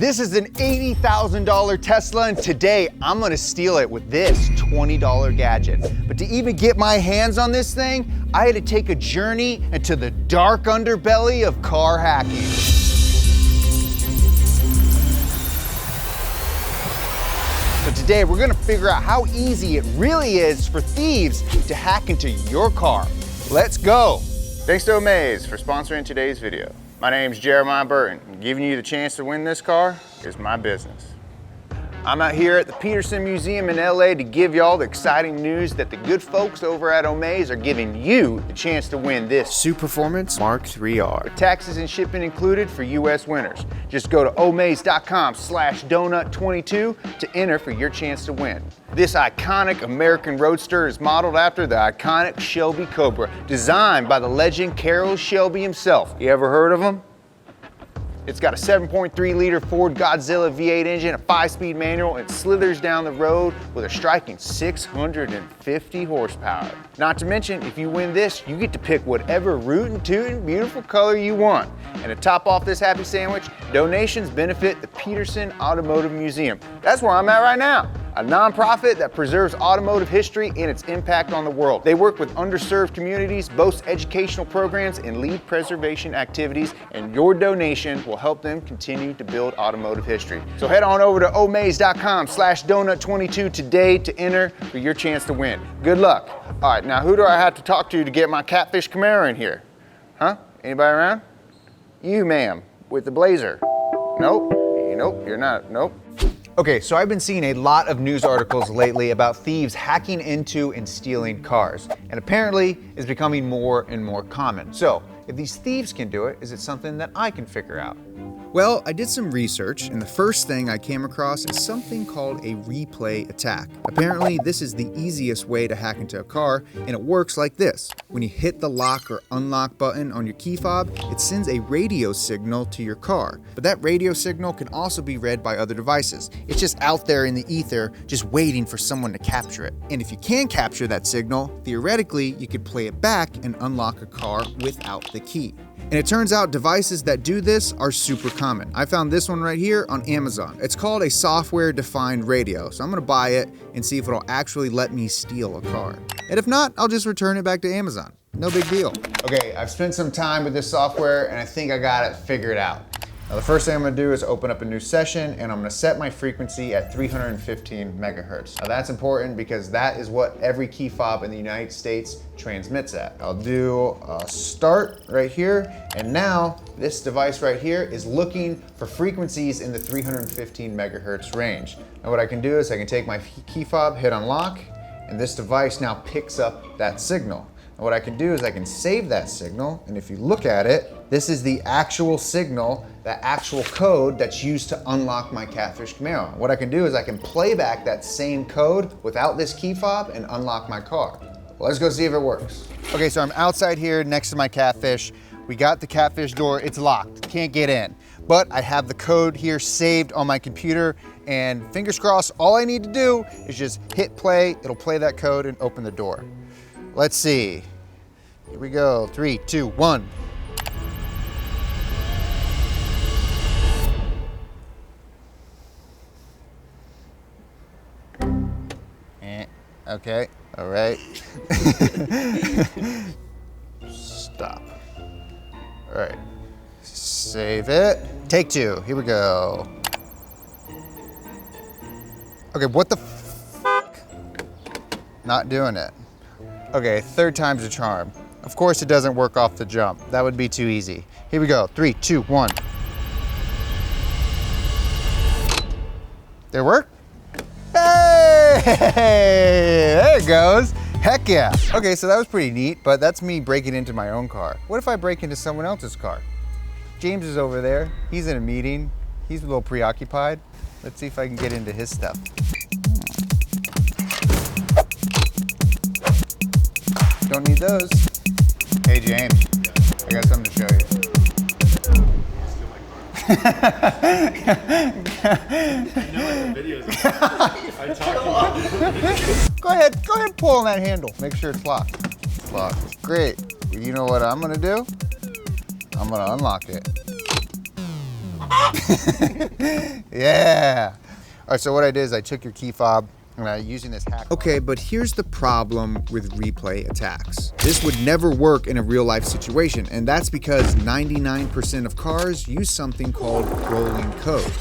This is an $80,000 Tesla, and today I'm gonna steal it with this $20 gadget. But to even get my hands on this thing, I had to take a journey into the dark underbelly of car hacking. So today we're gonna figure out how easy it really is for thieves to hack into your car. Let's go. Thanks to Omaze for sponsoring today's video. My name's Jeremiah Burton, and giving you the chance to win this car is my business. I'm out here at the Peterson Museum in LA to give y'all the exciting news that the good folks over at Omaze are giving you the chance to win this Super Performance Mark IIIR. With taxes and shipping included for US winners. Just go to omaze.com/donut22 to enter for your chance to win. This iconic American roadster is modeled after the iconic Shelby Cobra, designed by the legend Carroll Shelby himself. You ever heard of him? It's got a 7.3 liter Ford Godzilla V8 engine, a 5-speed manual, and slithers down the road with a striking 650 horsepower. Not to mention, if you win this, you get to pick whatever rootin' tootin' beautiful color you want. And to top off this happy sandwich, donations benefit the Peterson Automotive Museum. That's where I'm at right now. A nonprofit that preserves automotive history and its impact on the world. They work with underserved communities, boast educational programs, and lead preservation activities, and your donation will help them continue to build automotive history. So head on over to omaze.com/donut22 today to enter for your chance to win. Good luck. All right, now who do I have to talk to get my Catfish Camaro in here? Huh? Anybody around? You, ma'am, with the blazer. Nope. Nope, you're not. Nope. Okay, so I've been seeing a lot of news articles lately about thieves hacking into and stealing cars, and apparently it's becoming more and more common. So, if these thieves can do it, is it something that I can figure out? Well, I did some research, and the first thing I came across is something called a replay attack. Apparently, this is the easiest way to hack into a car, and it works like this. When you hit the lock or unlock button on your key fob, it sends a radio signal to your car. But that radio signal can also be read by other devices. It's just out there in the ether, just waiting for someone to capture it. And if you can capture that signal, theoretically, you could play it back and unlock a car without the key. And it turns out devices that do this are super common. I found this one right here on Amazon. It's called a software-defined radio, so I'm gonna buy it and see if it'll actually let me steal a car. And if not, I'll just return it back to Amazon. No big deal. Okay, I've spent some time with this software and I think I got it figured out. Now the first thing I'm gonna do is open up a new session and I'm gonna set my frequency at 315 megahertz. Now that's important because that is what every key fob in the United States transmits at. I'll do a start right here, and now this device right here is looking for frequencies in the 315 megahertz range. Now what I can do is I can take my key fob, hit unlock, and this device now picks up that signal. And what I can do is I can save that signal, and if you look at it, this is the actual signal, the actual code that's used to unlock my Catfish Camaro. What I can do is I can play back that same code without this key fob and unlock my car. Well, let's go see if it works. Okay, so I'm outside here next to my Catfish. We got the Catfish door, it's locked, can't get in. But I have the code here saved on my computer, and fingers crossed, all I need to do is just hit play, it'll play that code and open the door. Let's see. Here we go. 3, 2, 1. Okay. All right. Stop. All right. Save it. Take 2. Here we go. Okay, what the f***? Not doing it. Okay, 3rd time's a charm. Of course it doesn't work off the jump. That would be too easy. Here we go, 3, 2, 1. Did it work? Hey! There it goes. Heck yeah. Okay, so that was pretty neat, but that's me breaking into my own car. What if I break into someone else's car? James is over there. He's in a meeting. He's a little preoccupied. Let's see if I can get into his stuff. Don't need those. Hey James, I got something to show you. You know what the videos I talk Go ahead, pull on that handle. Make sure it's locked. It's locked. Great. You know what I'm gonna do? I'm gonna unlock it. Yeah. All right, so what I did is I took your key fob and using this hack. Okay, but here's the problem with replay attacks. This would never work in a real life situation, and that's because 99% of cars use something called rolling code.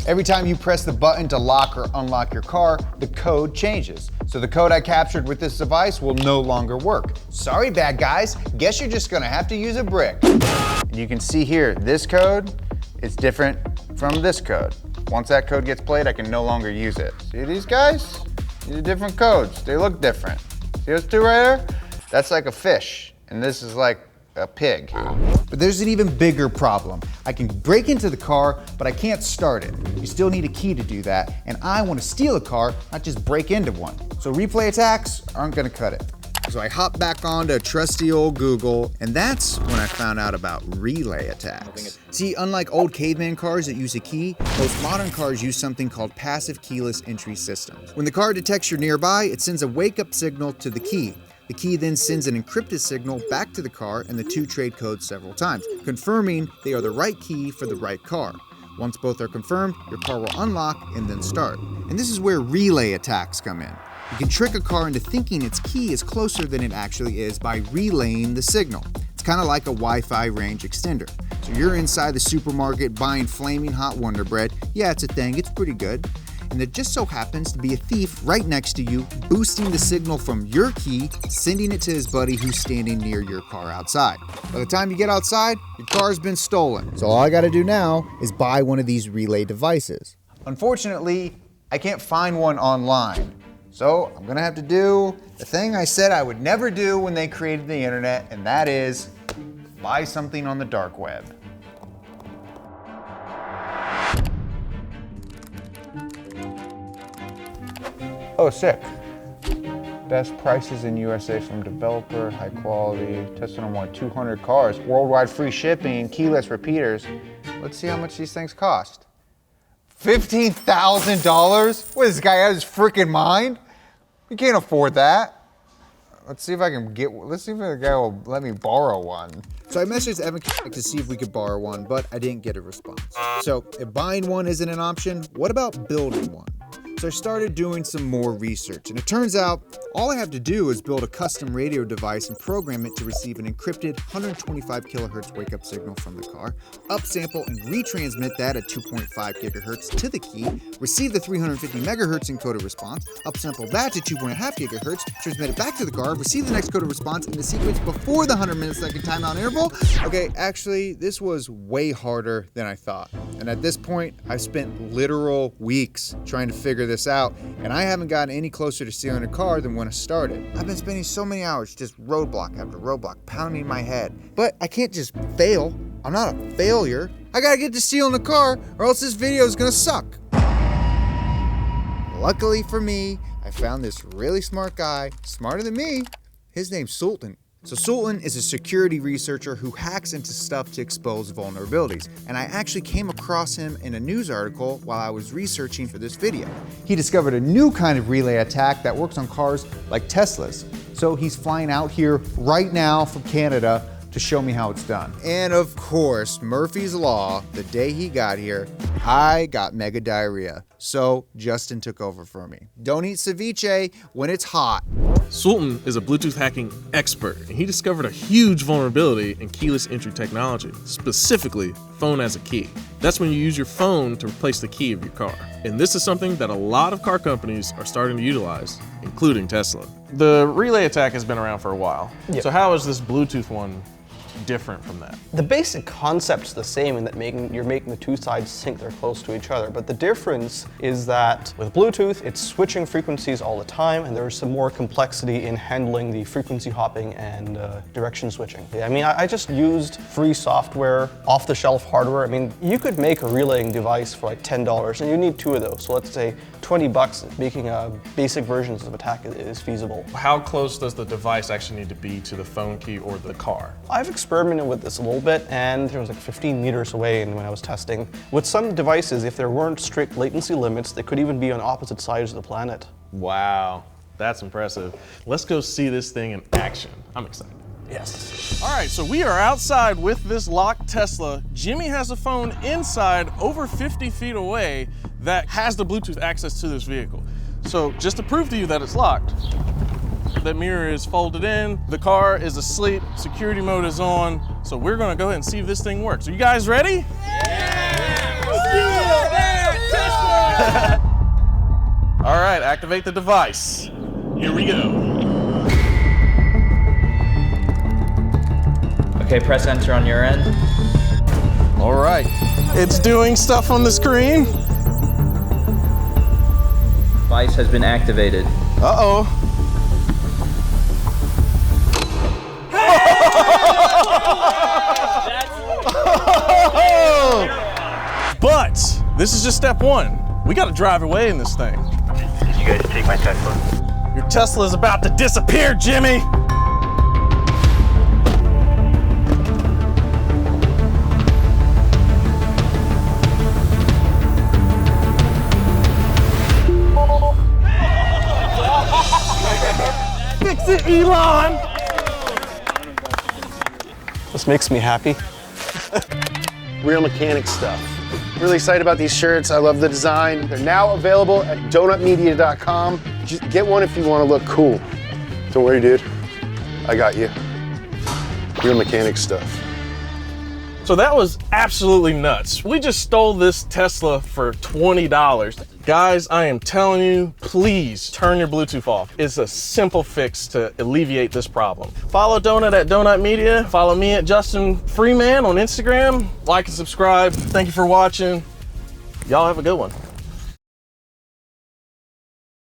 Every time you press the button to lock or unlock your car, the code changes. So the code I captured with this device will no longer work. Sorry, bad guys, guess you're just gonna have to use a brick. And you can see here, this code is different from this code. Once that code gets played, I can no longer use it. See these guys? These are different codes. They look different. See those two right there? That's like a fish, and this is like a pig. But there's an even bigger problem. I can break into the car, but I can't start it. You still need a key to do that, and I want to steal a car, not just break into one. So replay attacks aren't gonna cut it. So I hopped back onto trusty old Google, and that's when I found out about relay attacks. See, unlike old caveman cars that use a key, most modern cars use something called passive keyless entry systems. When the car detects you're nearby, it sends a wake-up signal to the key. The key then sends an encrypted signal back to the car, and the two trade codes several times, confirming they are the right key for the right car. Once both are confirmed, your car will unlock and then start. And this is where relay attacks come in. You can trick a car into thinking its key is closer than it actually is by relaying the signal. It's kind of like a Wi-Fi range extender. So you're inside the supermarket buying flaming hot Wonder Bread. Yeah, it's a thing, it's pretty good. And there just so happens to be a thief right next to you, boosting the signal from your key, sending it to his buddy who's standing near your car outside. By the time you get outside, your car's been stolen. So all I gotta do now is buy one of these relay devices. Unfortunately, I can't find one online. So I'm gonna have to do the thing I said I would never do when they created the internet, and that is buy something on the dark web. Oh, sick. Best prices in USA from developer, high quality, tested on more than 200 cars, worldwide free shipping, keyless repeaters. Let's see how much these things cost. $15,000? What, is this guy out of his freaking mind? You can't afford that. Let's see if the guy will let me borrow one. So I messaged Evan to see if we could borrow one, but I didn't get a response. So if buying one isn't an option, what about building one? So I started doing some more research, and it turns out all I have to do is build a custom radio device and program it to receive an encrypted 125 kilohertz wake-up signal from the car, upsample and retransmit that at 2.5 gigahertz to the key, receive the 350 megahertz encoded response, upsample that to 2.5 gigahertz, transmit it back to the car, receive the next coded response in the sequence before the 100 millisecond timeout interval. Okay, actually, this was way harder than I thought. And at this point, I've spent literal weeks trying to figure this out, and I haven't gotten any closer to stealing a car than when I started. I've been spending so many hours just roadblock after roadblock, pounding my head. But I can't just fail. I'm not a failure. I gotta get to stealing a car, or else this video is gonna suck. Luckily for me, I found this really smart guy, smarter than me. His name's Sultan. So Sultan is a security researcher who hacks into stuff to expose vulnerabilities, and I actually came across him in a news article while I was researching for this video. He discovered a new kind of relay attack that works on cars like Teslas. So he's flying out here right now from Canada to show me how it's done. And of course, Murphy's Law, the day he got here, I got mega diarrhea. So Justin took over for me. Don't eat ceviche when it's hot. Sultan is a Bluetooth hacking expert, and he discovered a huge vulnerability in keyless entry technology, specifically phone as a key. That's when you use your phone to replace the key of your car. And this is something that a lot of car companies are starting to utilize, including Tesla. The relay attack has been around for a while. Yep. So how is this Bluetooth one different from that? The basic concept's the same in that you're making the two sides sync, they're close to each other, but the difference is that with Bluetooth, it's switching frequencies all the time, and there's some more complexity in handling the frequency hopping and direction switching. I mean, I just used free software, off-the-shelf hardware. I mean, you could make a relaying device for like $10, and you need two of those. So let's say $20 making basic versions of attack is feasible. How close does the device actually need to be to the phone key or the car? I've experimented with this a little bit, and there was like 15 meters away when I was testing. With some devices, if there weren't strict latency limits, they could even be on opposite sides of the planet. Wow, that's impressive. Let's go see this thing in action. I'm excited. Yes. All right, so we are outside with this locked Tesla. Jimmy has a phone inside over 50 feet away that has the Bluetooth access to this vehicle. So just to prove to you that it's locked, that mirror is folded in, the car is asleep, security mode is on, so we're gonna go ahead and see if this thing works. Are you guys ready? Yeah! All right, activate the device. Here we go. Okay, press enter on your end. All right, it's doing stuff on the screen. Device has been activated. Uh-oh. But this is just step one. We gotta drive away in this thing. Did you guys take my Tesla? Your Tesla is about to disappear, Jimmy. Fix it, Elon. This makes me happy. Real mechanic stuff. Really excited about these shirts. I love the design. They're now available at donutmedia.com. Just get one if you want to look cool. Don't worry, dude. I got you. Real mechanic stuff. So that was absolutely nuts. We just stole this Tesla for $20. Guys, I am telling you, please turn your Bluetooth off. It's a simple fix to alleviate this problem. Follow Donut at Donut Media. Follow me at Justin Freeman on Instagram. Like and subscribe. Thank you for watching. Y'all have a good one.